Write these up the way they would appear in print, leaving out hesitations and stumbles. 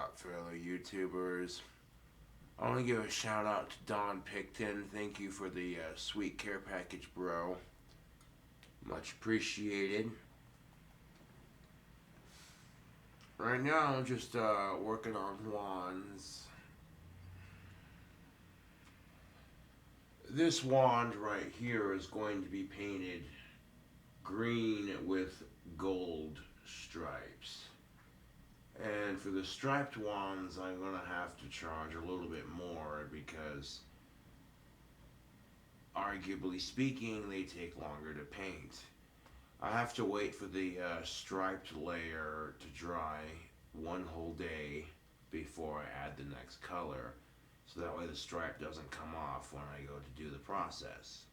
up, fellow YouTubers? I want to give a shout out to Don Picton. Thank you for the sweet care package, bro. Much appreciated. Right now, I'm just working on wands. This wand right here is going to be painted green with gold stripes. And for the striped wands, I'm going to have to charge a little bit more because, arguably speaking, they take longer to paint. I have to wait for the striped layer to dry one whole day before I add the next color. So that way the stripe doesn't come off when I go to do the process.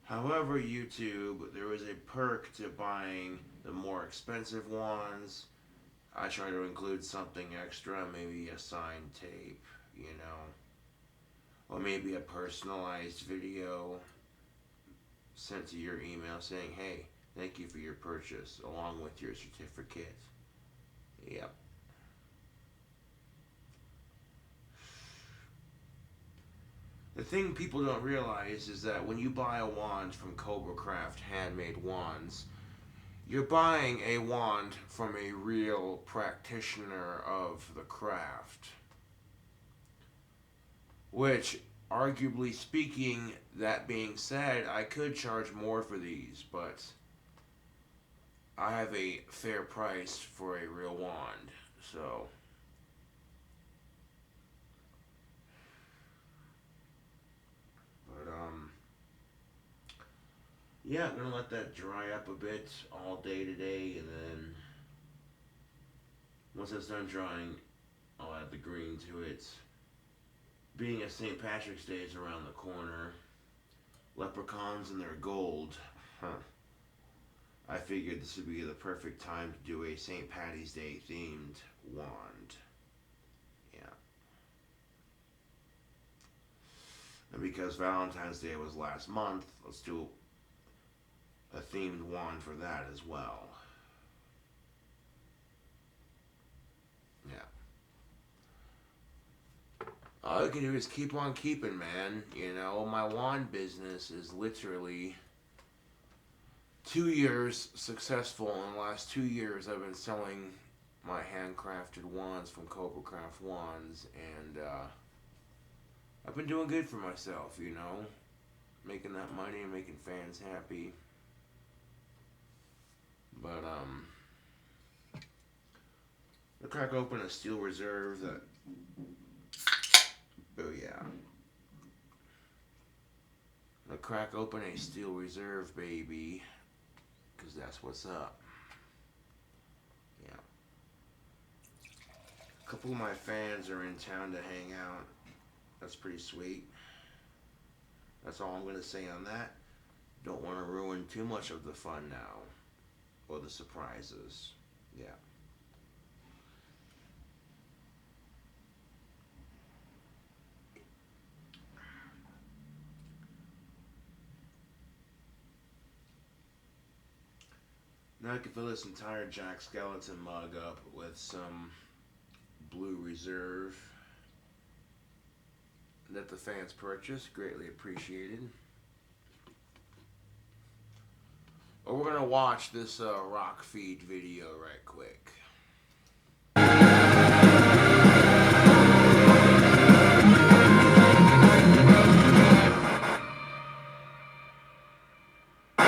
However, YouTube, there is a perk to buying the more expensive ones. I try to include something extra, maybe a signed tape, or maybe a personalized video sent to your email saying, hey, thank you for your purchase, along with your certificate. Yep. The thing people don't realize is that when you buy a wand from Cobra Craft Handmade Wands, you're buying a wand from a real practitioner of the craft. Which, arguably speaking, that being said, I could charge more for these, but I have a fair price for a real wand, so... yeah, I'm going to let that dry up a bit all day today, and then once it's done drying, I'll add the green to it. Being as St. Patrick's Day is around the corner, leprechauns and their gold, I figured this would be the perfect time to do a St. Patty's Day themed wand. Yeah. And because Valentine's Day was last month, let's do a themed wand for that as well. Yeah. All you can do is keep on keeping, man. My wand business is literally 2 years successful. In the last 2 years, I've been selling my handcrafted wands from Cobra Craft Wands, and I've been doing good for myself, making that money and making fans happy. But, I'll crack open a steel reserve that, oh yeah. I'll crack open a steel reserve, baby, because that's what's up. Yeah. A couple of my fans are in town to hang out. That's pretty sweet. That's all I'm going to say on that. Don't want to ruin too much of the fun now. Or the surprises. Yeah. Now I can fill this entire Jack Skeleton mug up with some Blue Reserve that the fans purchased. Greatly appreciated. Or we're going to watch this rock feed video right quick.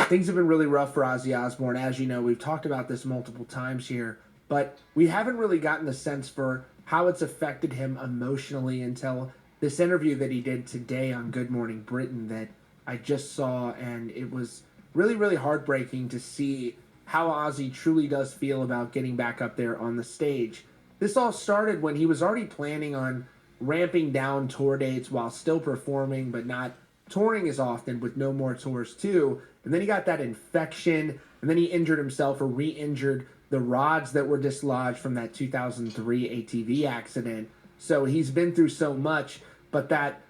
Things have been really rough for Ozzy Osbourne. As you know, we've talked about this multiple times here, but we haven't really gotten the sense for how it's affected him emotionally until this interview that he did today on Good Morning Britain that I just saw, and it was really, really heartbreaking to see how Ozzy truly does feel about getting back up there on the stage. This all started when he was already planning on ramping down tour dates while still performing, but not touring as often with no more tours too. And then he got that infection, and then he injured himself or re-injured the rods that were dislodged from that 2003 ATV accident. So he's been through so much, but that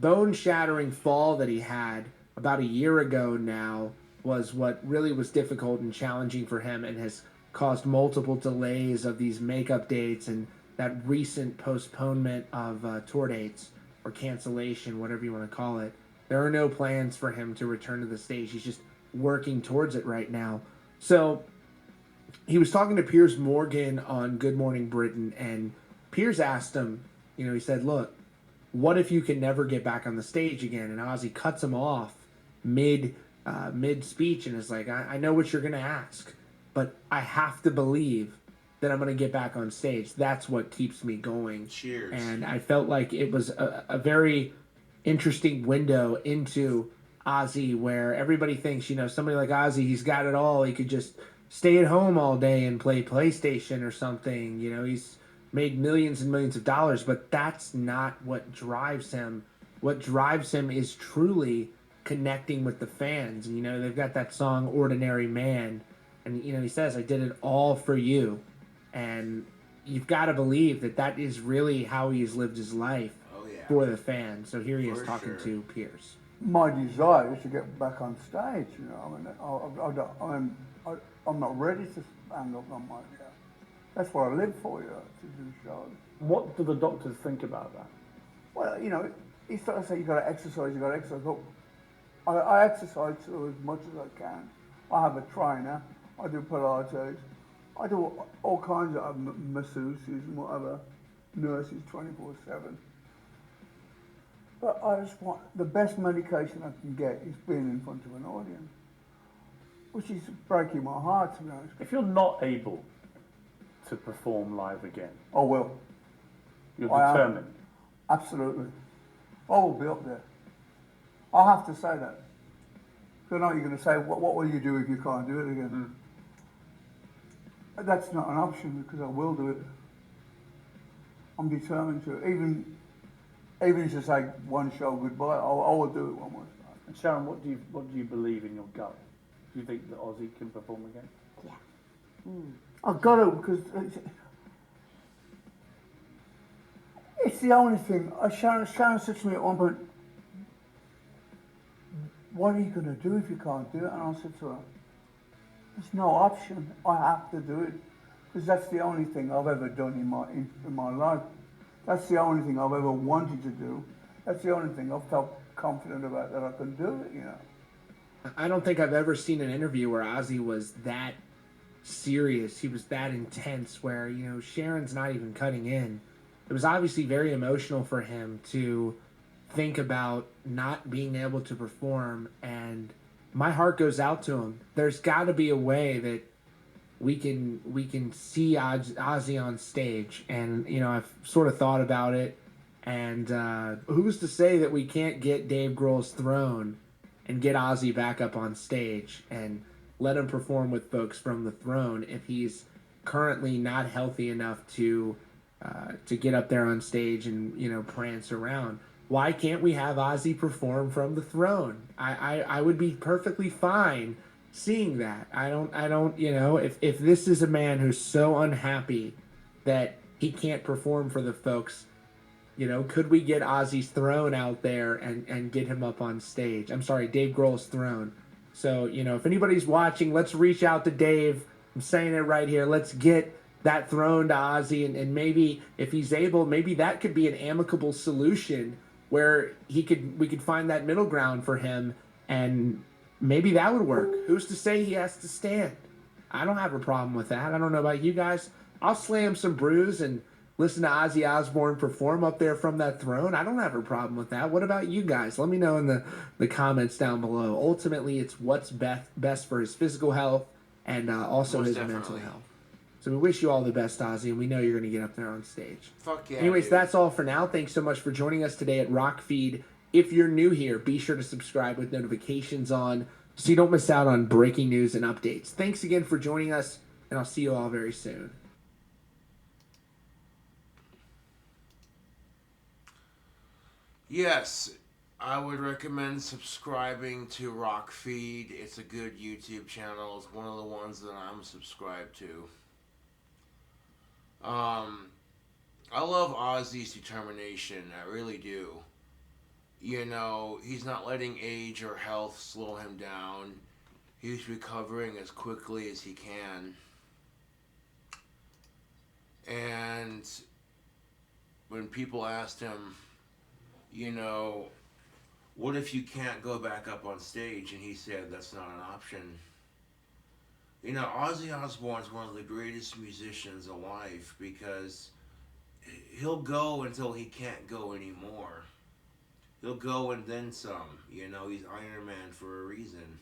bone-shattering fall that he had about a year ago now was what really was difficult and challenging for him and has caused multiple delays of these makeup dates and that recent postponement of tour dates or cancellation, whatever you want to call it. There are no plans for him to return to the stage. He's just working towards it right now. So he was talking to Piers Morgan on Good Morning Britain, and Piers asked him, he said, look, what if you can never get back on the stage again? And Ozzy cuts him off mid speech and is like, I know what you're going to ask, but I have to believe that I'm going to get back on stage. That's what keeps me going. Cheers. And I felt like it was a very interesting window into Ozzy, where everybody thinks, somebody like Ozzy, he's got it all. He could just stay at home all day and play PlayStation or something. He's made millions and millions of dollars, but that's not what drives him. What drives him is truly connecting with the fans. And, they've got that song Ordinary Man. And, he says, I did it all for you. And you've got to believe that that is really how he's lived his life for the fans. So here he is talking to Piers. My desire is to get back on stage. I'm not ready to stand up on my chair. That's what I live for, to do shows. What do the doctors think about that? Well, he started saying, you've got to exercise. Look, I exercise as much as I can. I have a trainer. I do Pilates. I do all kinds of masseuses and whatever, nurses 24/7. But I just want, the best medication I can get is being in front of an audience, which is breaking my heart, to be honest. If you're not able to perform live again, I will. You're determined? Absolutely. I will be up there. I have to say that. So now you're going to say, what will you do if you can't do it again? That's not an option, because I will do it. I'm determined to. Even to say one show goodbye, I will do it one more time. And Sharon, what do you believe in your gut? Do you think that Ozzy can perform again? Yeah. I've got to, because it's the only thing. Sharon said to me at one point, what are you going to do if you can't do it? And I said to her, there's no option. I have to do it, because that's the only thing I've ever done in my life. That's the only thing I've ever wanted to do. That's the only thing I've felt confident about that I can do it, I don't think I've ever seen an interview where Ozzy was that serious. He was that intense where, Sharon's not even cutting in. It was obviously very emotional for him to think about not being able to perform, and my heart goes out to him. There's got to be a way that we can see Ozzy on stage, and I've sort of thought about it, and who's to say that we can't get Dave Grohl's Throne and get Ozzy back up on stage and let him perform with folks from the Throne if he's currently not healthy enough to get up there on stage and prance around. Why can't we have Ozzy perform from the Throne? I would be perfectly fine seeing that. I don't, if this is a man who's so unhappy that he can't perform for the folks, could we get Ozzy's Throne out there and get him up on stage? I'm sorry, Dave Grohl's Throne. So, if anybody's watching, let's reach out to Dave. I'm saying it right here. Let's get that throne to Ozzy, and maybe if he's able, maybe that could be an amicable solution where we could find that middle ground for him, and maybe that would work. Who's to say he has to stand? I don't have a problem with that. I don't know about you guys. I'll slam some brews and listen to Ozzy Osbourne perform up there from that throne. I don't have a problem with that. What about you guys? Let me know in the comments down below. Ultimately, it's what's best for his physical health and also Most his definitely. mental health. So we wish you all the best, Ozzy, and we know you're going to get up there on stage. Fuck yeah. Anyways, dude. that's all for now. Thanks so much for joining us today at Rockfeed. If you're new here, be sure to subscribe with notifications on so you don't miss out on breaking news and updates. Thanks again for joining us, and I'll see you all very soon. Yes, I would recommend subscribing to Rockfeed. It's a good YouTube channel. It's one of the ones that I'm subscribed to. I love Ozzy's determination. I really do. You know, he's not letting age or health slow him down. He's recovering as quickly as he can. And when people asked him, you know, what if you can't go back up on stage? And he said, that's not an option. You know, Ozzy Osbourne is one of the greatest musicians alive because he'll go until he can't go anymore. He'll go and then some. You know, he's Iron Man for a reason.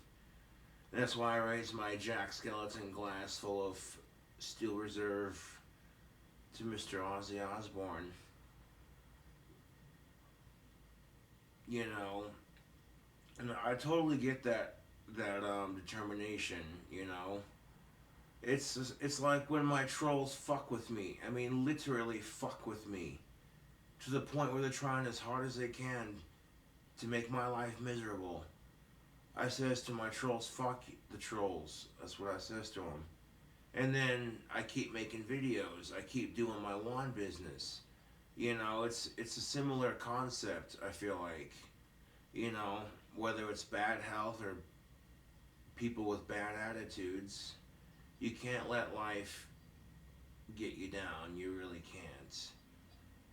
And that's why I raise my Jack Skeleton glass full of Steel Reserve to Mr. Ozzy Osbourne. You know, and I totally get that determination. You know, it's like when my trolls fuck with me. I mean, literally fuck with me to the point where they're trying as hard as they can to make my life miserable. I says to my trolls, fuck the trolls. That's what I says to them. And then I keep making videos. I keep doing my lawn business. You know, it's a similar concept, I feel like. You know, whether it's bad health or people with bad attitudes, you can't let life get you down. You really can't.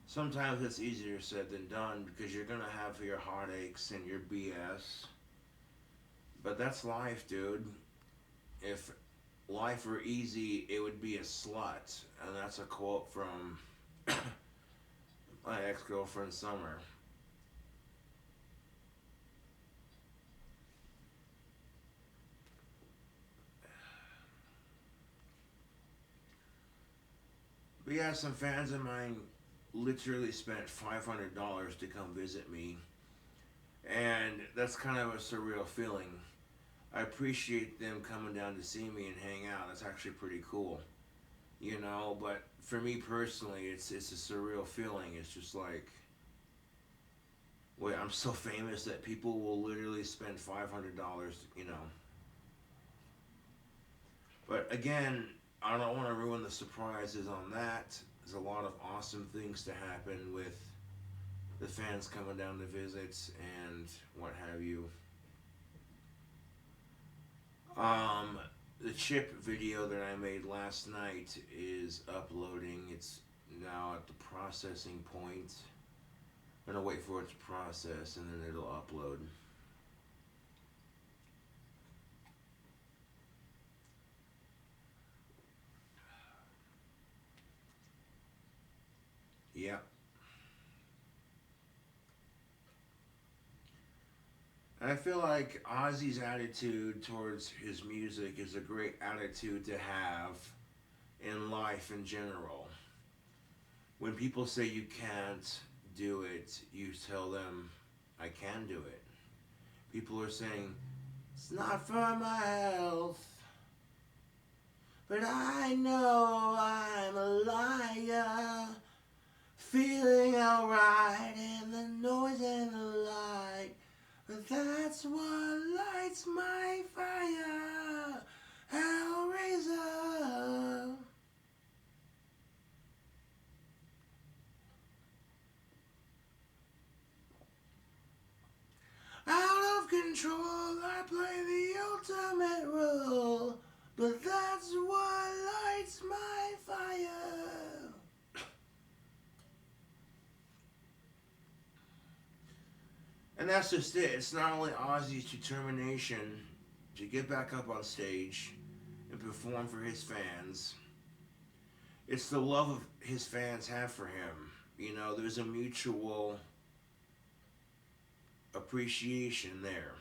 Sometimes it's easier said than done because you're going to have your heartaches and your BS. But that's life, dude. If life were easy, it would be a slut. And that's a quote from my ex-girlfriend Summer. But yeah, some fans of mine literally spent $500 to come visit me. And that's kind of a surreal feeling. I appreciate them coming down to see me and hang out. That's actually pretty cool. You know, but for me personally, it's a surreal feeling. It's just like, wait, I'm so famous that people will literally spend $500, you know. But again, I don't want to ruin the surprises on that. There's a lot of awesome things to happen with the fans coming down to visit and what have you. The chip video that I made last night is uploading. It's now at the processing point. I'm gonna wait for it to process and then it'll upload. Yeah. And I feel like Ozzy's attitude towards his music is a great attitude to have in life in general. When people say you can't do it, you tell them, I can do it. People are saying, it's not for my health, but I know I'm a liar. Feeling alright in the noise and the light. But that's what lights my fire. Hellraiser. Out of control, I play the ultimate role. But that's what lights my fire. And that's just it. It's not only Ozzy's determination to get back up on stage and perform for his fans, it's the love of his fans have for him. You know, there's a mutual appreciation there.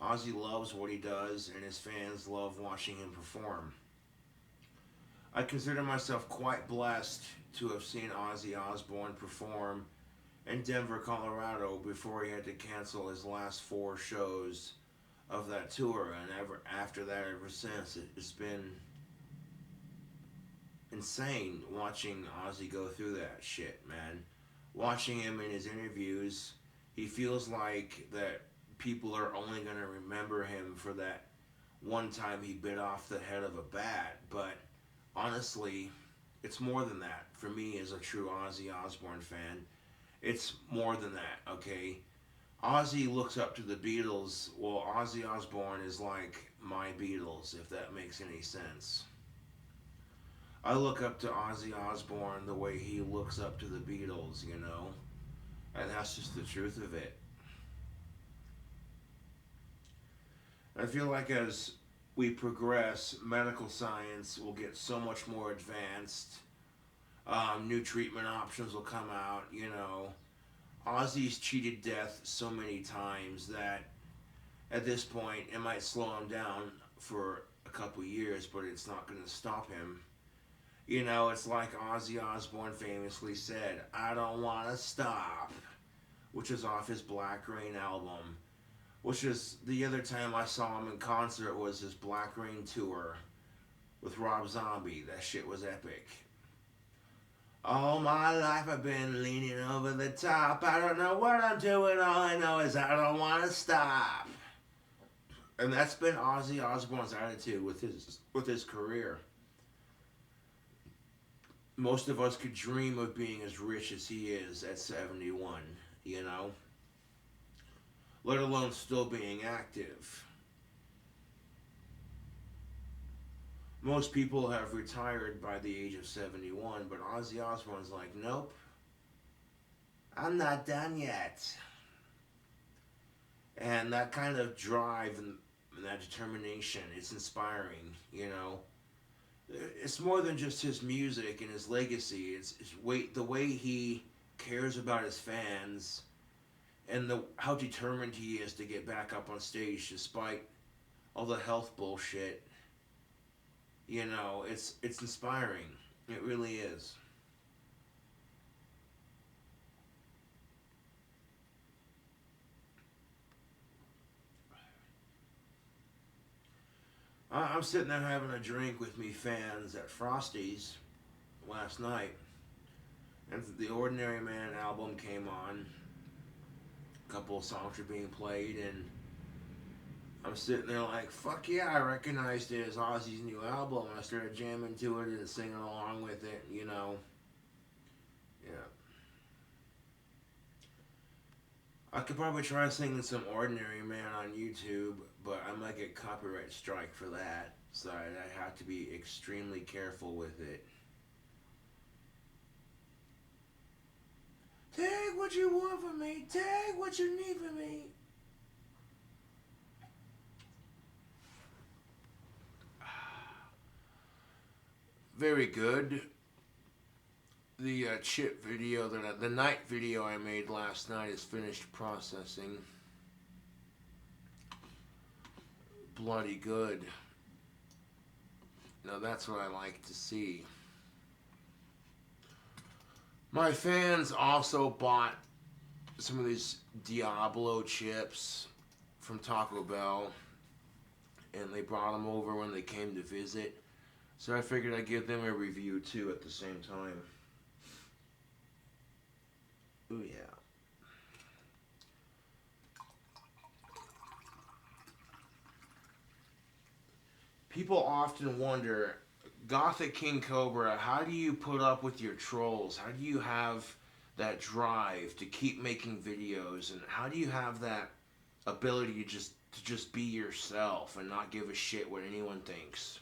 Ozzy loves what he does, and his fans love watching him perform. I consider myself quite blessed to have seen Ozzy Osbourne perform in Denver, Colorado before he had to cancel his last 4 shows of that tour. And after that, ever since, it's been insane watching Ozzy go through that shit, man. Watching him in his interviews, he feels like that people are only going to remember him for that one time he bit off the head of a bat. But honestly, it's more than that for me as a true Ozzy Osbourne fan. It's more than that, okay? Ozzy looks up to the Beatles. Well, Ozzy Osbourne is like my Beatles, if that makes any sense. I look up to Ozzy Osbourne the way he looks up to the Beatles, you know? And that's just the truth of it. I feel like as we progress, medical science will get so much more advanced. New treatment options will come out, you know. Ozzy's cheated death so many times that at this point it might slow him down for a couple years, but it's not going to stop him. You know, it's like Ozzy Osbourne famously said, "I don't want to stop," which is off his Black Rain album. Which is the other time I saw him in concert was his Black Rain tour with Rob Zombie. That shit was epic. All my life I've been leaning over the top. I don't know what I'm doing. All I know is I don't want to stop. And that's been Ozzy Osbourne's attitude with his career. Most of us could dream of being as rich as he is at 71, you know? Let alone still being active. Most people have retired by the age of 71, but Ozzy Osbourne's like, nope, I'm not done yet. And that kind of drive and that determination, it's inspiring, you know. It's more than just his music and his legacy. It's the way he cares about his fans and how determined he is to get back up on stage despite all the health bullshit. You know, it's inspiring. It really is. I'm sitting there having a drink with me fans at Frosty's last night, and the Ordinary Man album came on. A couple of songs were being played, and I'm sitting there like, fuck yeah, I recognized it as Ozzy's new album. I started jamming to it and singing along with it, you know. Yeah. I could probably try singing some Ordinary Man on YouTube, but I might get copyright strike for that. So I have to be extremely careful with it. Take what you want from me, take what you need from me. Very good. The chip video the night video I made last night is finished processing. Bloody good. Now that's what I like to see. My fans also bought some of these Diablo chips from Taco Bell, and they brought them over when they came to visit. So I figured I'd give them a review too at the same time. Ooh, yeah. People often wonder, Gothic King Cobra, how do you put up with your trolls? How do you have that drive to keep making videos? And how do you have that ability to just be yourself and not give a shit what anyone thinks?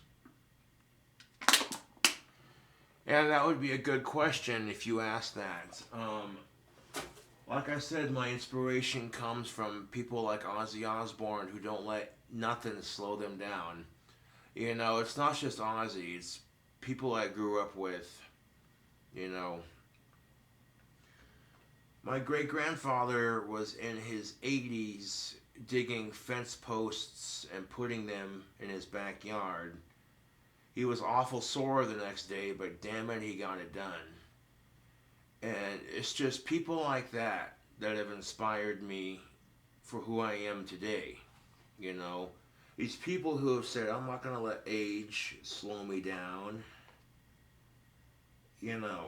And that would be a good question if you ask that. Like I said, my inspiration comes from people like Ozzy Osbourne who don't let nothing slow them down. You know, it's not just Ozzy, it's people I grew up with, you know. My great-grandfather was in his 80s digging fence posts and putting them in his backyard. He was awful sore the next day, but damn it, he got it done. And it's just people like that have inspired me for who I am today. You know, these people who have said, I'm not going to let age slow me down. You know.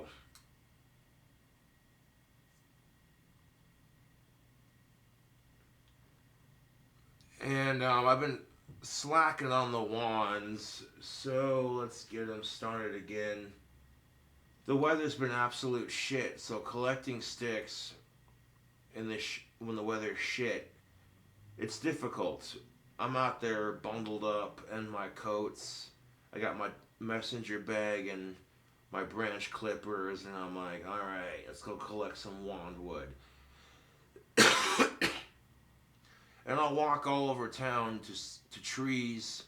And I've been slacking on the wands, so let's get them started again. The weather's been absolute shit, so collecting sticks when the weather's shit, it's difficult. I'm out there bundled up in my coats. I got my messenger bag and my branch clippers, and I'm like, all right, let's go collect some wand wood. And I'll walk all over town to trees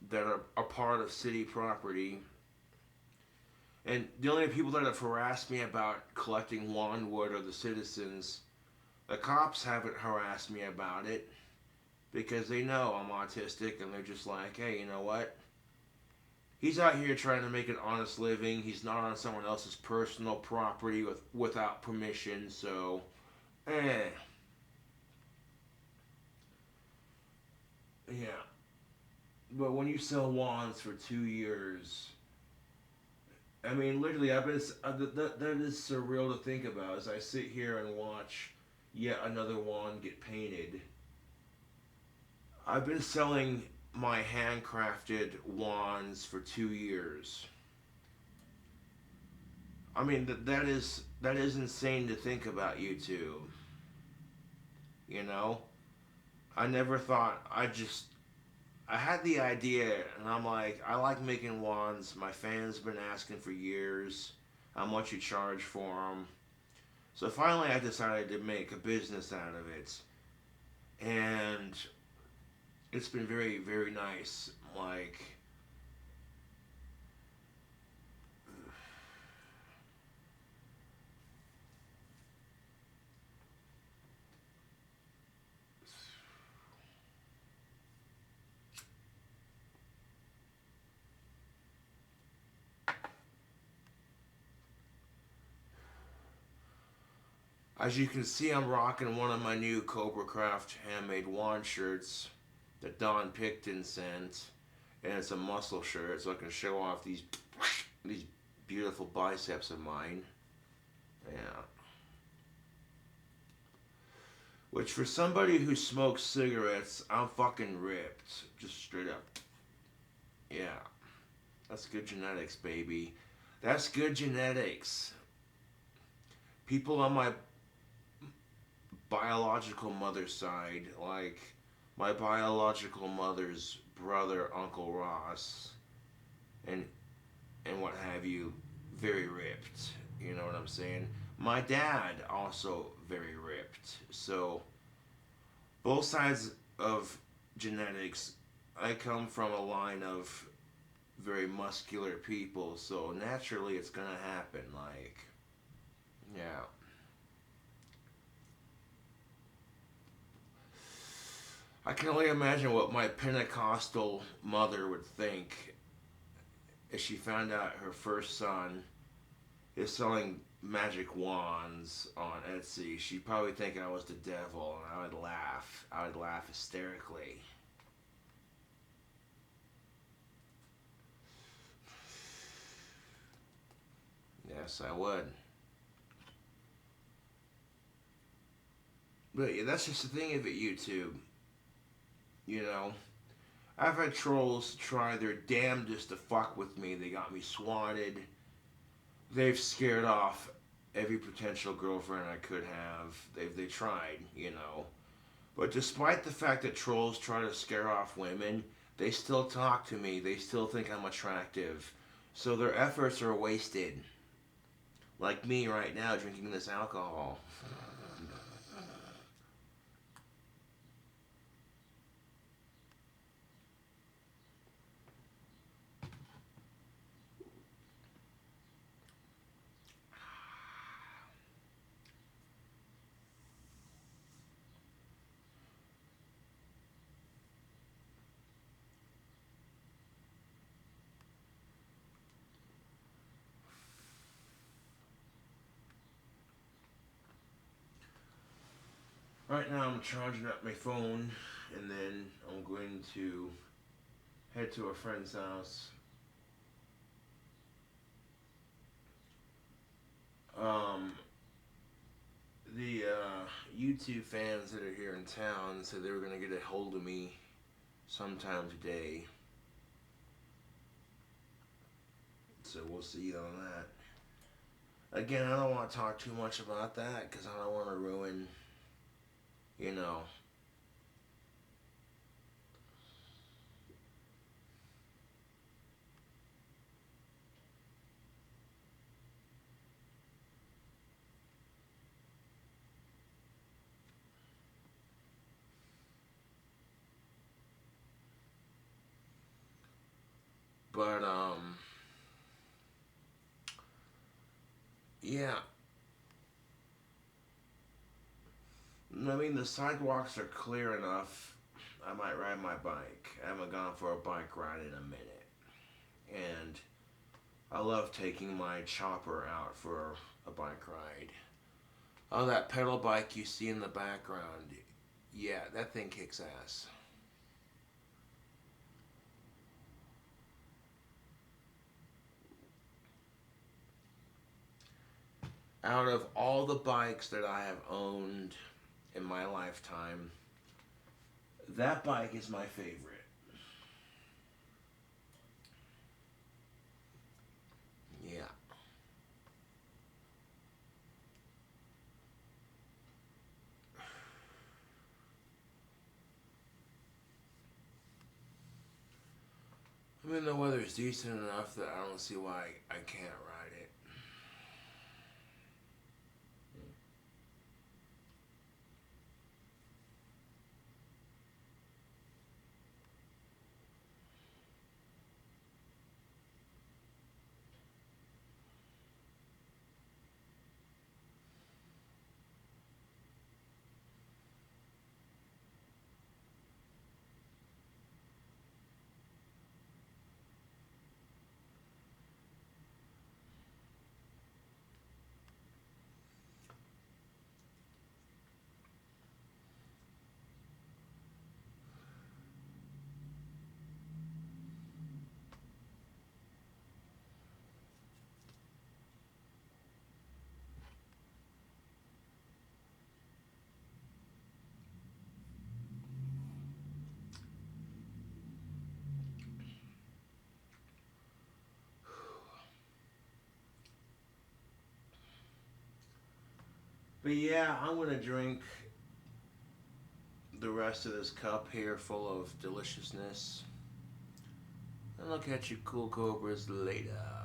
that are a part of city property. And the only people that have harassed me about collecting wand wood are the citizens. The cops haven't harassed me about it because they know I'm autistic, and they're just like, hey, you know what? He's out here trying to make an honest living. He's not on someone else's personal property without permission, so eh. Yeah. But when you sell wands for 2 years, I mean, literally, that is surreal to think about as I sit here and watch yet another wand get painted. I've been selling my handcrafted wands for 2 years. I mean, that is insane to think about, YouTube. You know? I never thought, I had the idea, and I'm like, I like making wands. My fans been asking for years how much you charge for them. So finally, I decided to make a business out of it, and it's been very, very nice. Like, as you can see, I'm rocking one of my new Cobra Craft handmade wand shirts that Don Picton sent, and it's a muscle shirt, so I can show off these beautiful biceps of mine. Yeah. Which, for somebody who smokes cigarettes, I'm fucking ripped. Just straight up. Yeah. That's good genetics, baby. That's good genetics. People on my biological mother's side, like my biological mother's brother, Uncle Ross, and what have you, very ripped. You know what I'm saying? My dad also very ripped. So both sides of genetics, I come from a line of very muscular people, so naturally it's gonna happen. Like, yeah. I can only imagine what my Pentecostal mother would think if she found out her first son is selling magic wands on Etsy. She'd probably think I was the devil, and I would laugh. I would laugh hysterically. Yes, I would. But yeah, that's just the thing of it, YouTube. You know, I've had trolls try their damnedest to fuck with me. They got me swatted. They've scared off every potential girlfriend I could have. They tried, you know. But despite the fact that trolls try to scare off women, they still talk to me. They still think I'm attractive. So their efforts are wasted. Like me right now drinking this alcohol. Right now I'm charging up my phone, and then I'm going to head to a friend's house. Um, the YouTube fans that are here in town said they were going to get a hold of me sometime today. So we'll see on that. Again, I don't want to talk too much about that because I don't want to ruin, you know. But yeah. I mean, the sidewalks are clear enough. I might ride my bike. I haven't gone for a bike ride in a minute. And I love taking my chopper out for a bike ride. Oh, that pedal bike you see in the background. Yeah, that thing kicks ass. Out of all the bikes that I have owned in my lifetime, that bike is my favorite. Yeah. I mean, the weather's decent enough that I don't see why I can't ride it. But yeah, I'm gonna drink the rest of this cup here full of deliciousness. And I'll catch you cool cobras later.